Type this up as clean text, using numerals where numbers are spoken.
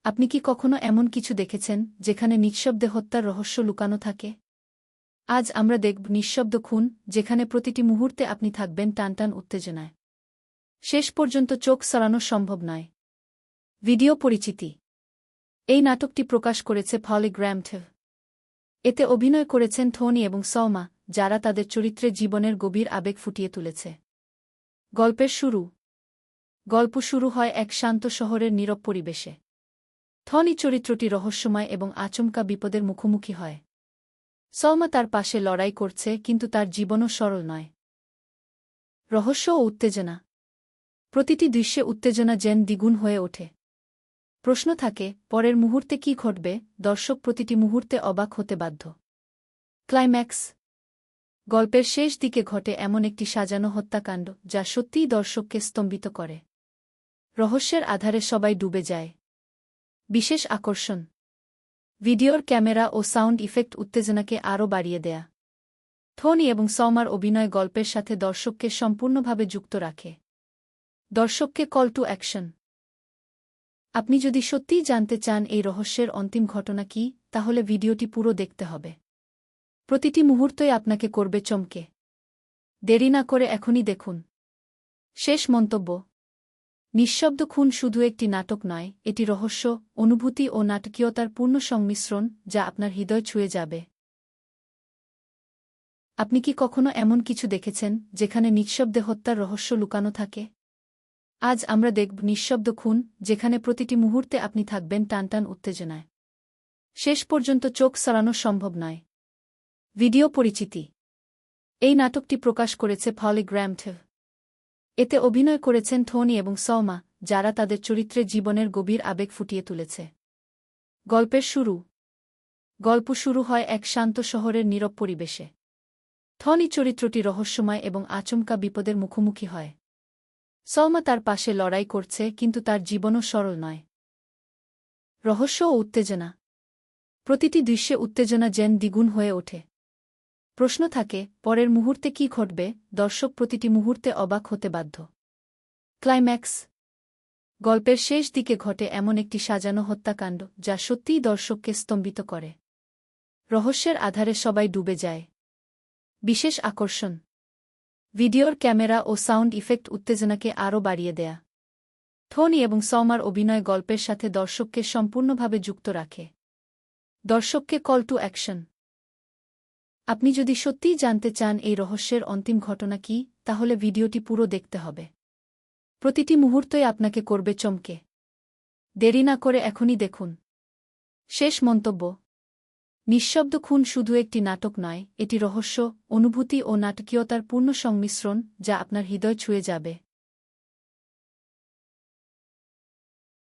আপনি কি কখনো এমন কিছু দেখেছেন যেখানে নিঃশব্দে হত্যার রহস্য লুকানো থাকে? আজ আমরা দেখব নিঃশব্দ খুন, যেখানে প্রতিটি মুহূর্তে আপনি থাকবেন টানটান উত্তেজনায়। শেষ পর্যন্ত চোখ সরানো সম্ভব নয়। ভিডিও পরিচিতি। এই নাটকটি প্রকাশ করেছে পলিগ্রাম। এতে অভিনয় করেছেন থনি এবং সৌমা, যারা তাদের চরিত্রে জীবনের গভীর আবেগ ফুটিয়ে তুলেছে। গল্পের শুরু। গল্প শুরু হয় এক শান্ত শহরের নীরব পরিবেশে। থনি চরিত্রটি রহস্যময় এবং আচমকা বিপদের মুখোমুখি হয়। সৌমা তার পাশে লড়াই করছে, কিন্তু তার জীবনও সরল নয়। রহস্য ও উত্তেজনা। প্রতিটি দৃশ্যে উত্তেজনা যেন দ্বিগুণ হয়ে ওঠে। প্রশ্ন থাকে, পরের মুহূর্তে কি ঘটবে? দর্শক প্রতিটি মুহূর্তে অবাক হতে বাধ্য। ক্লাইম্যাক্স। গল্পের শেষ দিকে ঘটে এমন একটি সাজানো হত্যাকাণ্ড যা সত্যিই দর্শককে স্তম্ভিত করে। রহস্যের আধারে সবাই ডুবে যায়। বিশেষ আকর্ষণ। ভিডিওর ক্যামেরা ও সাউন্ড ইফেক্ট উত্তেজনাকে আরও বাড়িয়ে দেয়া। থনি এবং সৌমার অভিনয় গল্পের সাথে দর্শককে সম্পূর্ণভাবে যুক্ত রাখে। দর্শককে কল টু অ্যাকশন। আপনি যদি সত্যিই জানতে চান এই রহস্যের অন্তিম ঘটনা কি, তাহলে ভিডিওটি পুরো দেখতে হবে। প্রতিটি মুহূর্তই আপনাকে করবে চমকে। দেরি না করে এখনই দেখুন। শেষ মন্তব্য। নিঃশব্দ খুন শুধু একটি নাটক নয়, এটি রহস্য, অনুভূতি ও নাটকীয়তার পূর্ণ সংমিশ্রণ যা আপনার হৃদয় ছুঁয়ে যাবে। আপনি কি কখনো এমন কিছু দেখেছেন যেখানে নিঃশব্দে হত্যার রহস্য লুকানো থাকে? আজ আমরা দেখব নিঃশব্দ খুন, যেখানে প্রতিটি মুহূর্তে আপনি থাকবেন টানটান উত্তেজনায়। শেষ পর্যন্ত চোখ সরানো সম্ভব নয়। ভিডিও পরিচিতি। এই নাটকটি প্রকাশ করেছে পলিগ্রাম। এতে অভিনয় করেছেন থনি এবং সৌমা, যারা তাদের চরিত্রে জীবনের গভীর আবেগ ফুটিয়ে তুলেছে। গল্পের শুরু। গল্প শুরু হয় এক শান্ত শহরের নীরব পরিবেশে। থনি চরিত্রটি রহস্যময় এবং আচমকা বিপদের মুখোমুখি হয়। সৌমা তার পাশে লড়াই করছে, কিন্তু তার জীবনও সরল নয়। রহস্য ও উত্তেজনা। প্রতিটি দৃশ্যে উত্তেজনা যেন দ্বিগুণ হয়ে ওঠে। প্রশ্ন থাকে, পরের মুহূর্তে কি ঘটবে? দর্শক প্রতিটি মুহূর্তে অবাক হতে বাধ্য। ক্লাইম্যাক্স। গল্পের শেষ দিকে ঘটে এমন একটি সাজানো হত্যাকাণ্ড যা সত্যিই দর্শককে স্তম্ভিত করে। রহস্যের আধারে সবাই ডুবে যায়। বিশেষ আকর্ষণ। ভিডিওর ক্যামেরা ও সাউন্ড ইফেক্ট উত্তেজনাকে আরও বাড়িয়ে দেয়া। থনি এবং সৌমার অভিনয় গল্পের সাথে দর্শককে সম্পূর্ণভাবে যুক্ত রাখে। দর্শককে কল টু অ্যাকশন। আপনি যদি সত্যিই জানতে চান এই রহস্যের অন্তিম ঘটনা কি, তাহলে ভিডিওটি পুরো দেখতে হবে। প্রতিটি মুহূর্তই আপনাকে করবে চমকে। দেরি না করে এখনই দেখুন। শেষ মন্তব্য। নিঃশব্দ খুন শুধু একটি নাটক নয়, এটি রহস্য, অনুভূতি ও নাটকীয়তার পূর্ণ সংমিশ্রণ যা আপনার হৃদয় ছুঁয়ে যাবে।